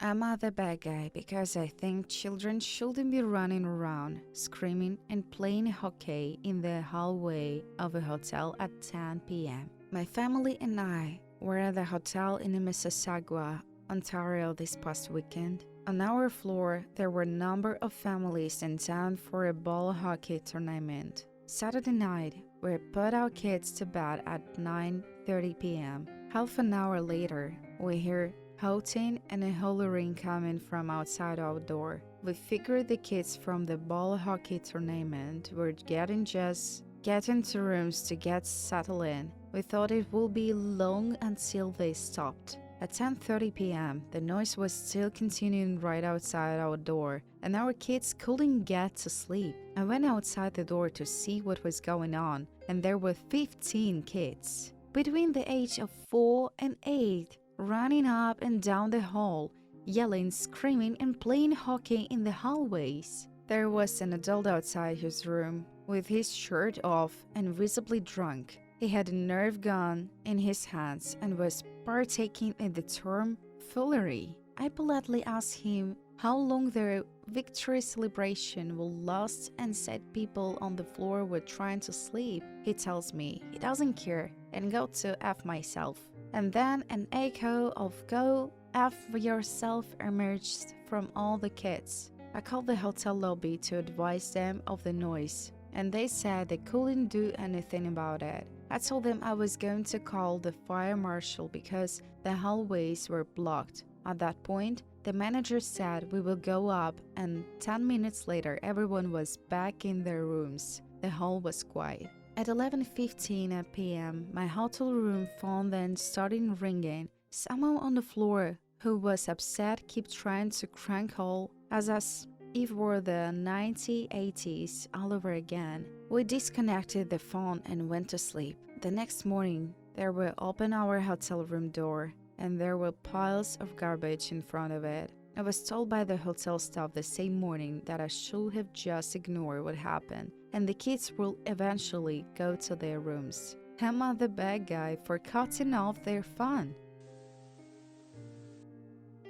I'm not the bad guy because I think children shouldn't be running around, screaming, and playing hockey in the hallway of a hotel at 10 p.m. My family and I were at the hotel in Mississauga, Ontario this past weekend. On our floor, there were a number of families in town for a ball hockey tournament. Saturday night, we put our kids to bed at 9:30 p.m. Half an hour later, we hear hooting and a hollering coming from outside our door. We figured the kids from the ball hockey tournament were getting to rooms to get settled in. We thought it would be long until they stopped. At 10:30 p.m., the noise was still continuing right outside our door, and our kids couldn't get to sleep. I went outside the door to see what was going on, and there were 15 kids between the age of 4 and 8 running up and down the hall, yelling, screaming, and playing hockey in the hallways. There was an adult outside his room with his shirt off and visibly drunk. He had a Nerf gun in his hands and was partaking in the term foolery. I politely asked him how long their victory celebration will last and said people on the floor were trying to sleep. He tells me he doesn't care and go to F myself. And then an echo of "Go F yourself" emerged from all the kids. I called the hotel lobby to advise them of the noise, and they said they couldn't do anything about it. I told them I was going to call the fire marshal because the hallways were blocked. At that point, the manager said we will go up, and 10 minutes later everyone was back in their rooms. The hall was quiet. At 11:15 p.m., my hotel room phone then started ringing. Someone on the floor who was upset kept trying to crank call as if it were the 1980s all over again. We disconnected the phone and went to sleep. The next morning, they will open our hotel room door, and there were piles of garbage in front of it. I was told by the hotel staff the same morning that I should have just ignored what happened, and the kids will eventually go to their rooms. Am I the bad guy for cutting off their fun?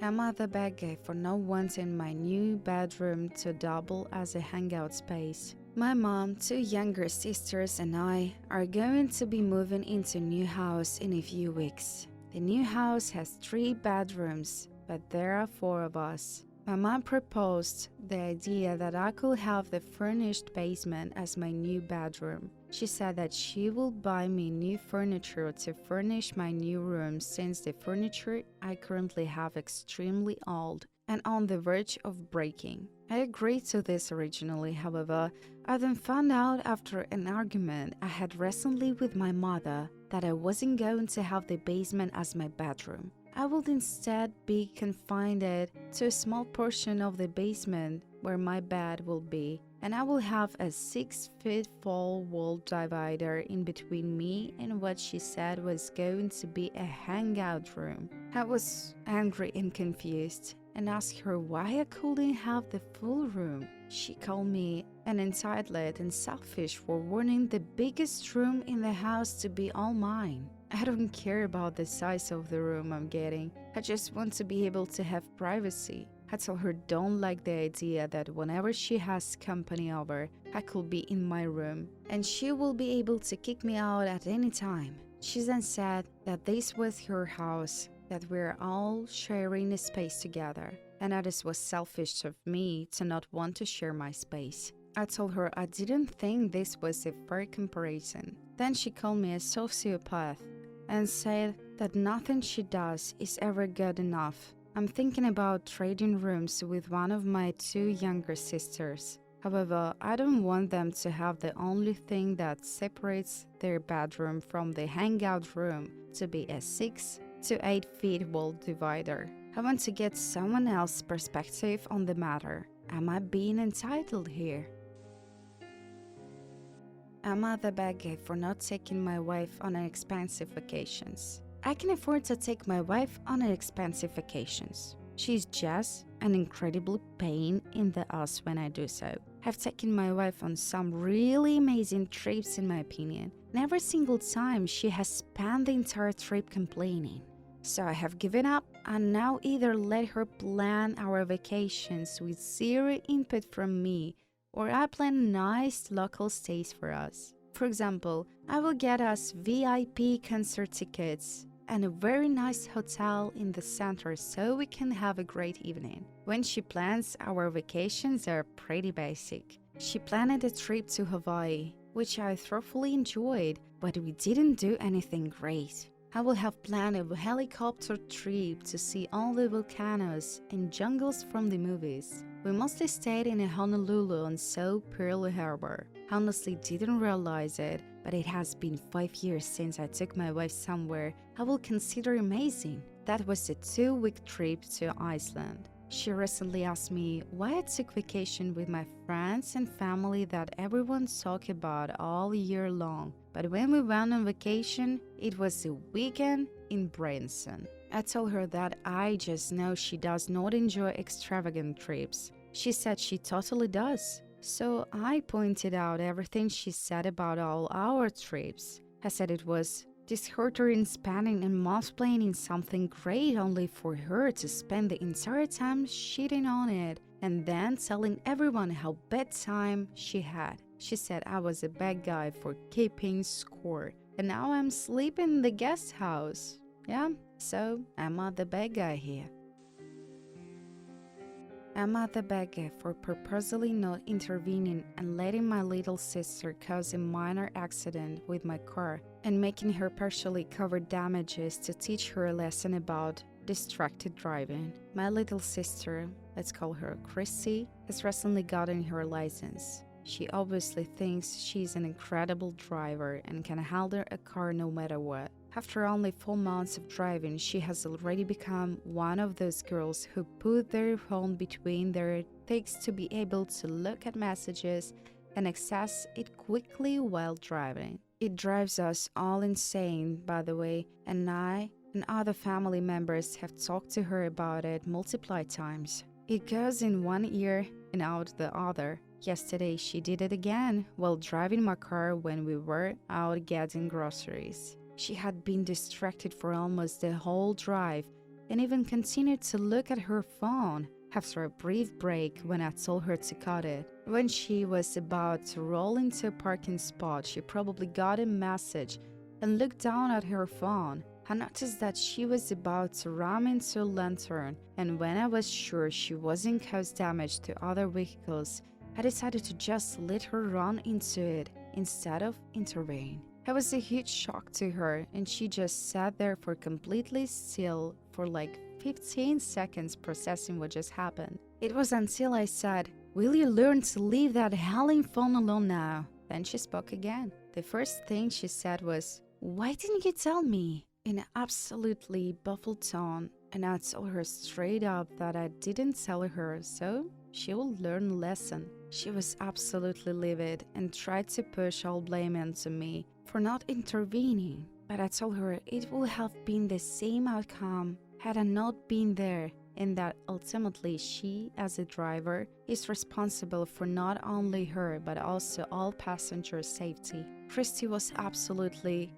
Am I the bad guy for not wanting my new bedroom to double as a hangout space? My mom, 2 younger sisters, and I are going to be moving into a new house in a few weeks. The new house has 3 bedrooms, but there are 4 of us. My mom proposed the idea that I could have the furnished basement as my new bedroom. She said that she will buy me new furniture to furnish my new room since the furniture I currently have is extremely old and on the verge of breaking. I agreed to this originally, however, I then found out after an argument I had recently with my mother that I wasn't going to have the basement as my bedroom. I would instead be confined to a small portion of the basement where my bed will be, and I will have a 6-foot tall wall divider in between me and what she said was going to be a hangout room. I was angry and confused and asked her why I couldn't have the full room. She called me an entitled and selfish for wanting the biggest room in the house to be all mine. I don't care about the size of the room I'm getting. I just want to be able to have privacy. I told her don't like the idea that whenever she has company over, I could be in my room and she will be able to kick me out at any time. She then said that this was her house, that we're all sharing a space together, and that it was selfish of me to not want to share my space. I told her I didn't think this was a fair comparison. Then she called me a sociopath and said that nothing she does is ever good enough. I'm thinking about trading rooms with one of my 2 younger sisters. However, I don't want them to have the only thing that separates their bedroom from the hangout room to be a 6 to 8 feet wall divider. I want to get someone else's perspective on the matter. Am I being entitled here? Am I the bad guy for not taking my wife on expensive vacations? I can afford to take my wife on expensive vacations. She's just an incredible pain in the ass when I do so. I've taken my wife on some really amazing trips in my opinion, and every single time she has spent the entire trip complaining. So I have given up and now either let her plan our vacations with zero input from me, or I plan nice local stays for us. For example, I will get us VIP concert tickets and a very nice hotel in the center so we can have a great evening. When she plans, our vacations are pretty basic. She planned a trip to Hawaii, which I thoroughly enjoyed, but we didn't do anything great. I will have planned a helicopter trip to see all the volcanoes and jungles from the movies. We mostly stayed in Honolulu and saw Pearl Harbor. Honestly didn't realize it, but it has been 5 years since I took my wife somewhere I will consider amazing. That was a 2-week trip to Iceland. She recently asked me why I took vacation with my friends and family that everyone talks about all year long. But when we went on vacation, it was a weekend in Branson. I told her that I just know she does not enjoy extravagant trips. She said she totally does. So I pointed out everything she said about all our trips. I said it was disheartening spending and mansplaining something great only for her to spend the entire time shitting on it and then telling everyone how bad time she had. She said I was a bad guy for keeping score, and now I'm sleeping in the guest house. Yeah, so Emma the bad guy here. Emma the bad guy for purposely not intervening and letting my little sister cause a minor accident with my car and making her partially cover damages to teach her a lesson about distracted driving. My little sister, let's call her Chrissy, has recently gotten her license. She obviously thinks she's an incredible driver and can handle a car no matter what. After only 4 months of driving, she has already become one of those girls who put their phone between their legs to be able to look at messages and access it quickly while driving. It drives us all insane, by the way, and I and other family members have talked to her about it multiple times. It goes in one ear and out the other. Yesterday, she did it again while driving my car when we were out getting groceries. She had been distracted for almost the whole drive and even continued to look at her phone after a brief break when I told her to cut it. When she was about to roll into a parking spot, she probably got a message and looked down at her phone. I noticed that she was about to ram into a lantern, and when I was sure she wasn't cause damage to other vehicles, I decided to just let her run into it instead of intervene. It was a huge shock to her, and she just sat there for completely still for like 15 seconds processing what just happened. It was until I said, "Will you learn to leave that howling phone alone now?" Then she spoke again. The first thing she said was, "Why didn't you tell me?" In an absolutely baffled tone, and I told her straight up that I didn't tell her, so she will learn a lesson. She was absolutely livid and tried to push all blame onto me for not intervening, but I told her it would have been the same outcome had I not been there, and that ultimately she, as a driver, is responsible for not only her but also all passengers' safety. Christy was absolutely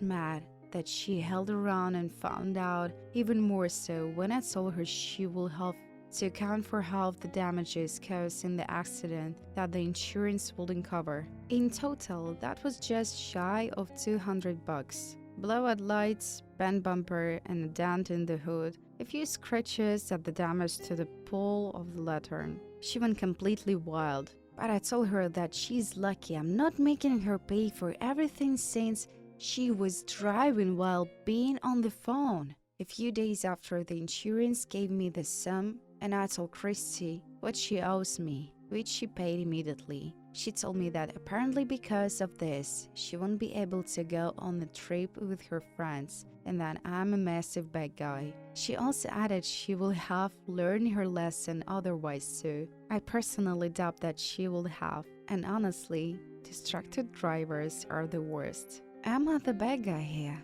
mad that she held around and found out even more so when I told her she will have to account for half the damages caused in the accident that the insurance wouldn't cover. In total, that was just shy of $200. Blowout lights, bent bumper, and a dent in the hood, a few scratches at the damage to the pole of the lantern. She went completely wild, but I told her that she's lucky I'm not making her pay for everything since she was driving while being on the phone. A few days after, the insurance gave me the sum, and I told Christy what she owes me, which she paid immediately. She told me that apparently because of this, she won't be able to go on the trip with her friends, and that I'm a massive bad guy. She also added she will have learned her lesson otherwise too. I personally doubt that she will have, and honestly, distracted drivers are the worst. I'm not the bad guy here.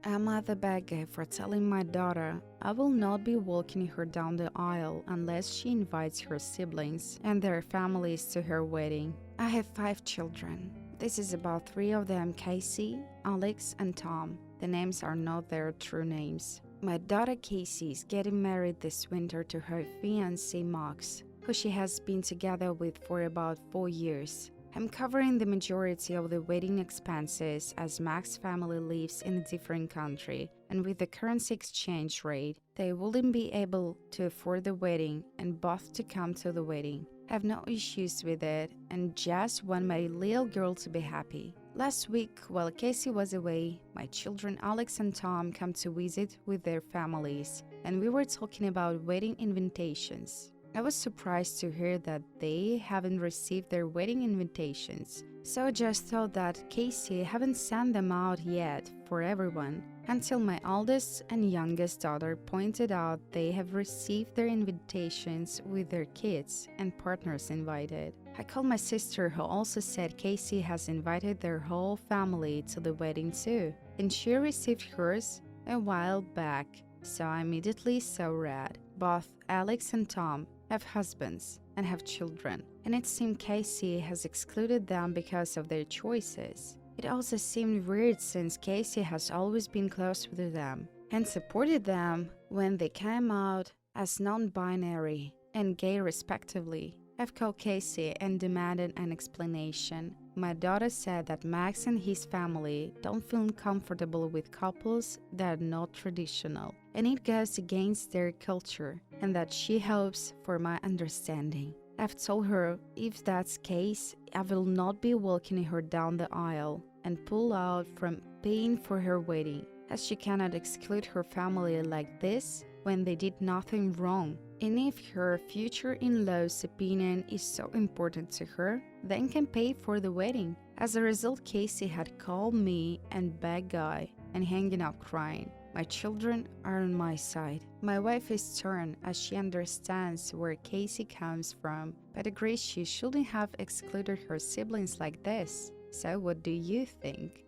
I'm not the bad guy for telling my daughter I will not be walking her down the aisle unless she invites her siblings and their families to her wedding. I have 5 children. This is about 3 of them, Casey, Alex, and Tom. The names are not their true names. My daughter Casey is getting married this winter to her fiancé Max, who she has been together with for about 4 years. I'm covering the majority of the wedding expenses as Max's family lives in a different country, and with the currency exchange rate, they wouldn't be able to afford the wedding and both to come to the wedding. I have no issues with it and just want my little girl to be happy. Last week, while Casey was away, my children Alex and Tom came to visit with their families, and we were talking about wedding invitations. I was surprised to hear that they haven't received their wedding invitations, so I just thought that Casey haven't sent them out yet for everyone, until my oldest and youngest daughter pointed out they have received their invitations with their kids and partners invited. I called my sister, who also said Casey has invited their whole family to the wedding too, and she received hers a while back, so I immediately saw red. Both Alex and Tom have husbands and have children, and it seemed Casey has excluded them because of their choices. It also seemed weird since Casey has always been close with them and supported them when they came out as non-binary and gay respectively. I've called Casey and demanded an explanation. My daughter said that Max and his family don't feel comfortable with couples that are not traditional, and it goes against their culture, and that she hopes for my understanding. I've told her if that's the case, I will not be walking her down the aisle and pull out from paying for her wedding, as she cannot exclude her family like this when they did nothing wrong. And if her future in-law's opinion is so important to her, then can pay for the wedding. As a result, Casey had called me and begged Guy and hanging up crying. My children are on my side. My wife is stern as she understands where Casey comes from, but agrees she shouldn't have excluded her siblings like this. So what do you think?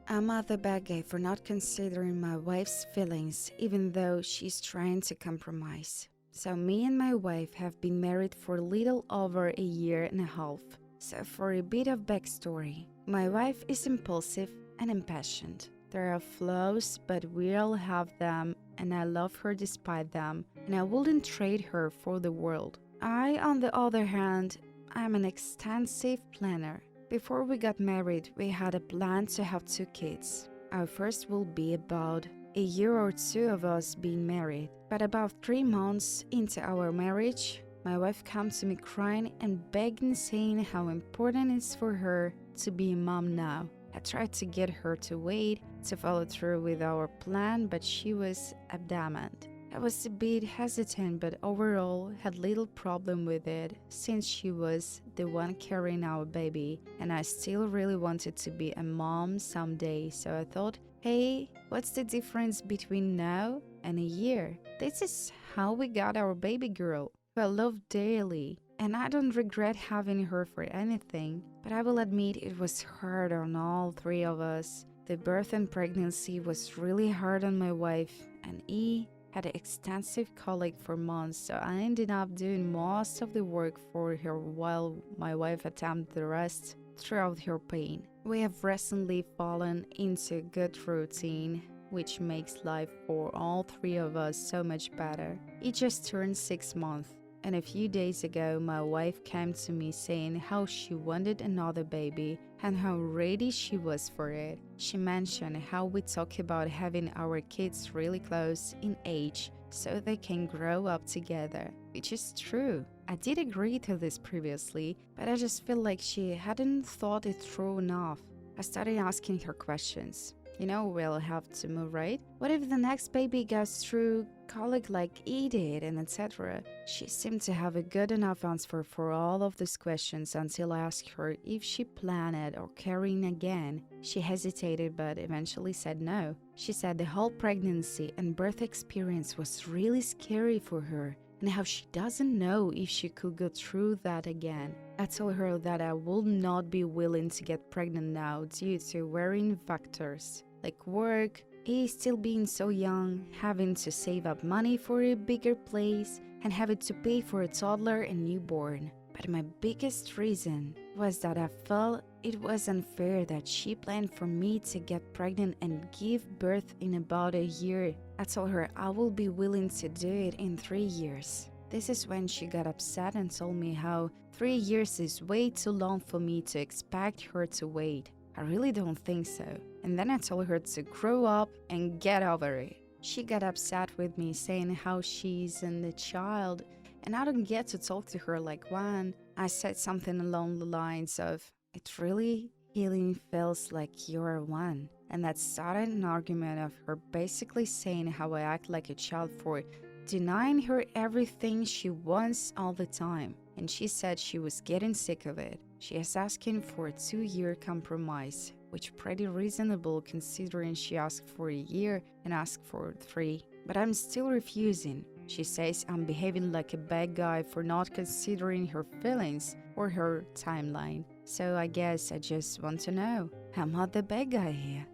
I'm at the bad guy for not considering my wife's feelings, even though she's trying to compromise. So me and my wife have been married for a little over a year and a half. So for a bit of backstory, my wife is impulsive and impatient. There are flaws, but we all have them, and I love her despite them, and I wouldn't trade her for the world. I, on the other hand, am an extensive planner. Before we got married, we had a plan to have 2 kids. Our first will be about a year or 2 of us being married. But about 3 months into our marriage, my wife came to me crying and begging, saying how important it is for her to be a mom now. I tried to get her to wait, to follow through with our plan, but she was adamant. I was a bit hesitant, but overall had little problem with it since she was the one carrying our baby, and I still really wanted to be a mom someday, so I thought, hey, what's the difference between now and a year? This is how we got our baby girl, who I love dearly, and I don't regret having her for anything, but I will admit it was hard on all 3 of us. The birth and pregnancy was really hard on my wife, and had an extensive colic for months, so I ended up doing most of the work for her while my wife attempted the rest throughout her pain. We have recently fallen into a good routine, which makes life for all 3 of us so much better. It just turned 6 months, and a few days ago my wife came to me saying how she wanted another baby and how ready she was for it. She mentioned how we talk about having our kids really close in age so they can grow up together, which is true. I did agree to this previously, but I just feel like she hadn't thought it through enough. I started asking her questions. We'll have to move, right? What if the next baby goes through colic like he did, and etc.? She seemed to have a good enough answer for all of these questions until I asked her if she planned or carrying again. She hesitated but eventually said no. She said the whole pregnancy and birth experience was really scary for her, and how she doesn't know if she could go through that again. I told her that I would not be willing to get pregnant now due to worrying factors like work, he still being so young, having to save up money for a bigger place, and having to pay for a toddler and newborn. But my biggest reason was that I felt it was unfair that she planned for me to get pregnant and give birth in about a year. I told her I will be willing to do it in 3 years. This is when she got upset and told me how 3 years is way too long for me to expect her to wait. I really don't think so. And then I told her to grow up and get over it. She got upset with me, saying how she's a child and I don't get to talk to her like one. I said something along the lines of, "It really healing feels like you're one." And that started an argument of her basically saying how I act like a child for denying her everything she wants all the time. And she said she was getting sick of it. She is asking for a 2-year compromise, which pretty reasonable considering she asked for a year and asked for 3. But I'm still refusing. She says I'm behaving like a bad guy for not considering her feelings or her timeline. So I guess I just want to know, am I the bad guy here?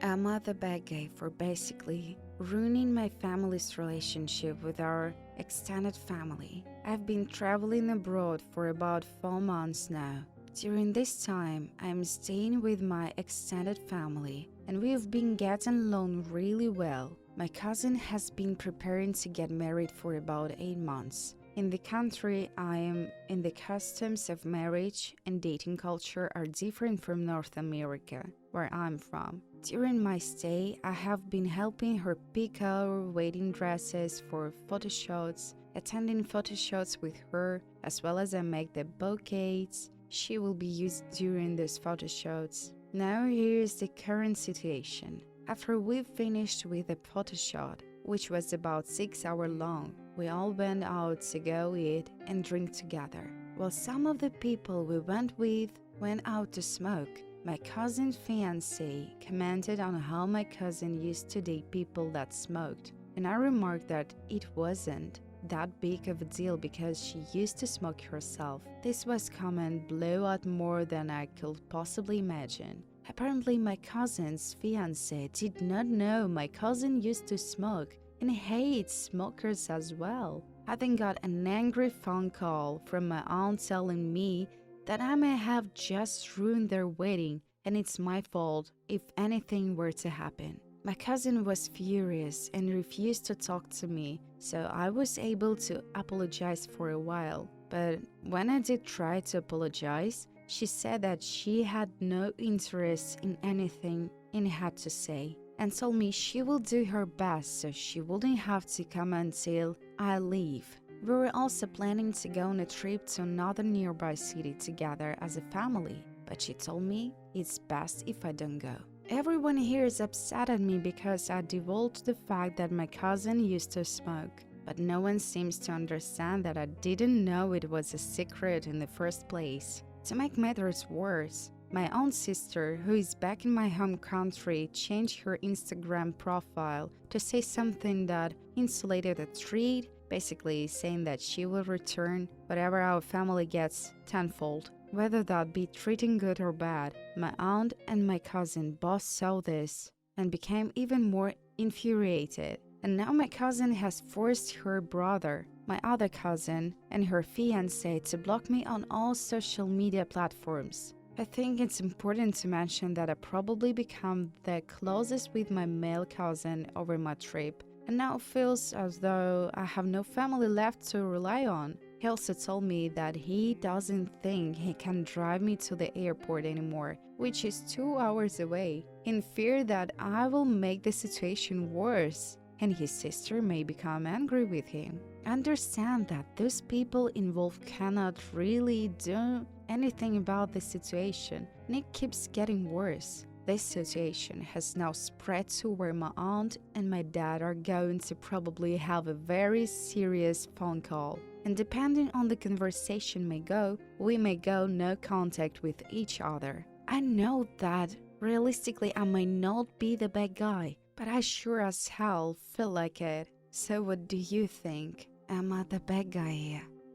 Am I the bad guy for basically ruining my family's relationship with our extended family? I've been traveling abroad for about 4 months now. During this time, I'm staying with my extended family and we've been getting along really well. My cousin has been preparing to get married for about 8 months. In the country I am in, the customs of marriage and dating culture are different from North America, where I'm from. During my stay, I have been helping her pick our wedding dresses for photo shoots, attending photo shoots with her, as well as I make the bouquets she will be used during those photo shoots. Now here's the current situation. After we finished with the photo shoot, which was about 6 hours long, we all went out to go eat and drink together. While some of the people we went with went out to smoke, my cousin's fiancé commented on how my cousin used to date people that smoked, and I remarked that it wasn't that big of a deal because she used to smoke herself. This was comment blew out more than I could possibly imagine. Apparently my cousin's fiancé did not know my cousin used to smoke and hates smokers as well. I then got an angry phone call from my aunt telling me that I may have just ruined their wedding and it's my fault if anything were to happen. My cousin was furious and refused to talk to me, so I was able to apologize for a while. But when I did try to apologize, she said that she had no interest in anything I had to say and told me she will do her best so she wouldn't have to come until I leave. We were also planning to go on a trip to another nearby city together as a family, but she told me it's best if I don't go. Everyone here is upset at me because I divulged the fact that my cousin used to smoke, but no one seems to understand that I didn't know it was a secret in the first place. To make matters worse, my own sister, who is back in my home country, changed her Instagram profile to say something that insulated a treat, basically saying that she will return whatever our family gets tenfold, whether that be treating good or bad. My aunt and my cousin both saw this and became even more infuriated. And now my cousin has forced her brother, my other cousin, and her fiancé to block me on all social media platforms. I think it's important to mention that I probably become the closest with my male cousin over my trip, and now it feels as though I have no family left to rely on. He also told me that he doesn't think he can drive me to the airport anymore, which is 2 hours away, in fear that I will make the situation worse and his sister may become angry with him. Understand that those people involved cannot really do anything about the situation, and it keeps getting worse. This situation has now spread to where my aunt and my dad are going to probably have a very serious phone call. And depending on the conversation may go, we may go no contact with each other. I know that realistically I might not be the bad guy, but I sure as hell feel like it. So what do you think? Am I the bad guy here?